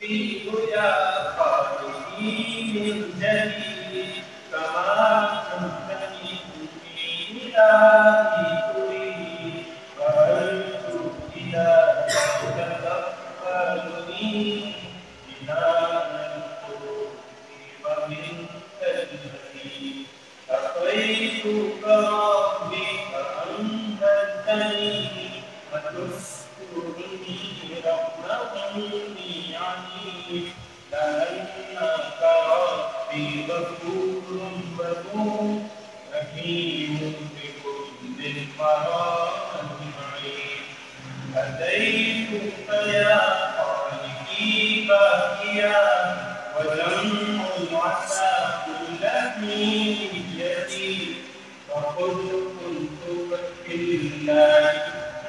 يا خالقي من جديد كما كنتني إلهي أريد فأرجو إلهك تقبلني بناء القلوب ومنك الذي لقيتك ربي فأنبتني وتذكرني رحمتي عني لأنك ربي غفور ودود رحيم بكل المرام معين أتيتك يا خالقي باكيا وجمع العسى كل في يدي وقل كنت بالله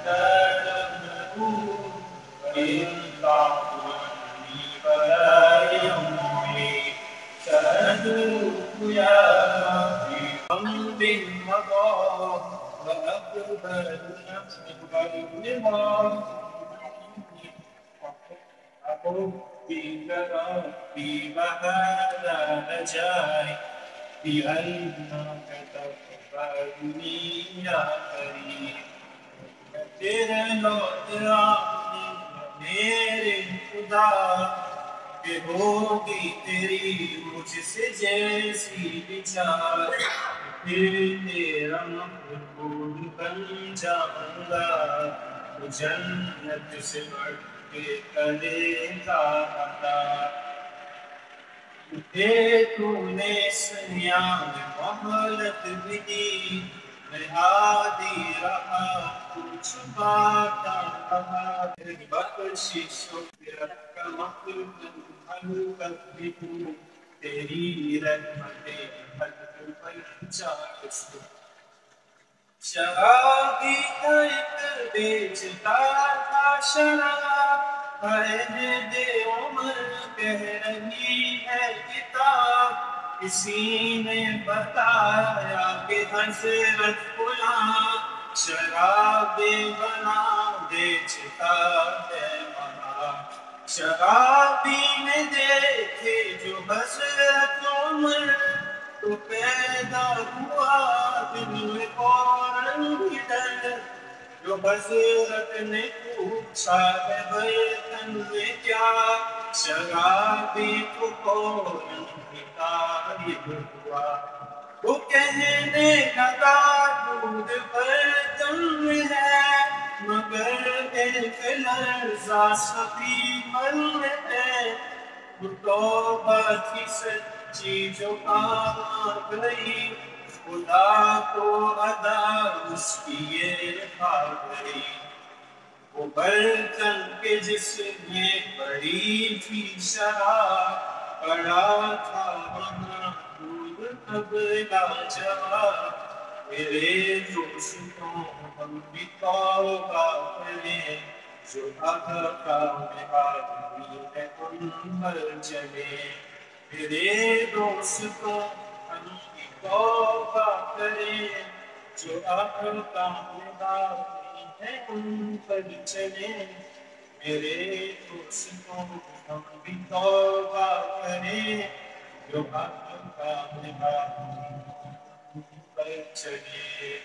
لا تملكون وإن تعفو عني فلا يمضي سأدعوك يا ربي بحمد مضى وأقبل نفسي أقول بك ربي وهذا نجاي بأنك تقبلني يا كريم تیرے لوٹ آنی میرے خدا کہ ہوگی تیری مجھ سے جیسی بچار پھر تیرا مقبول بن جاؤں گا تو جنت سے بڑھ کے کرے گا عطا مجھے تو نے سیاں مہلت بھی دی میں ہادی رہا کچھ باتا رہا بخشش و فرت کا مقبول حلقت بھی تو تیری رحمتیں حد پر چاہش شرابی تھا ایک بیچتا تھا شراب عہد عمر کہہ رہی ہے کتاب کسی نے بتایا کہ حضرت فلاں شراب بنا بیچتا ہے وہاں شرابی نے دیکھے جو حضرت عمر تو پیدا ہوا دل میں فوراً ڈر جو حضرت نے پوچھا ہے برتن میں کیا شرابی کو فوراً غائب ہوا وہ کہنے لگا دودھ برتن میں ہے مگر ایک لرزہ سبھی من میں ہے وہ توبہ تھی سچی جو آ گئی خدا کو ادا اس کی یہ رہا گئی وہ برتن کے جس میں پڑی تھی شراب پڑا تھا وہاں دودھ اب لاجواب میرے دوستوں ہم بھی توبہ کریں جو احکام آدمی ہے ان پر چلے میرے دوستوں ہم بھی توبہ کریں جو احکام آدمی ہے ان پر چلے میرے دوستوں ہم بھی توبہ کریں جو احکام آدمی پر چلے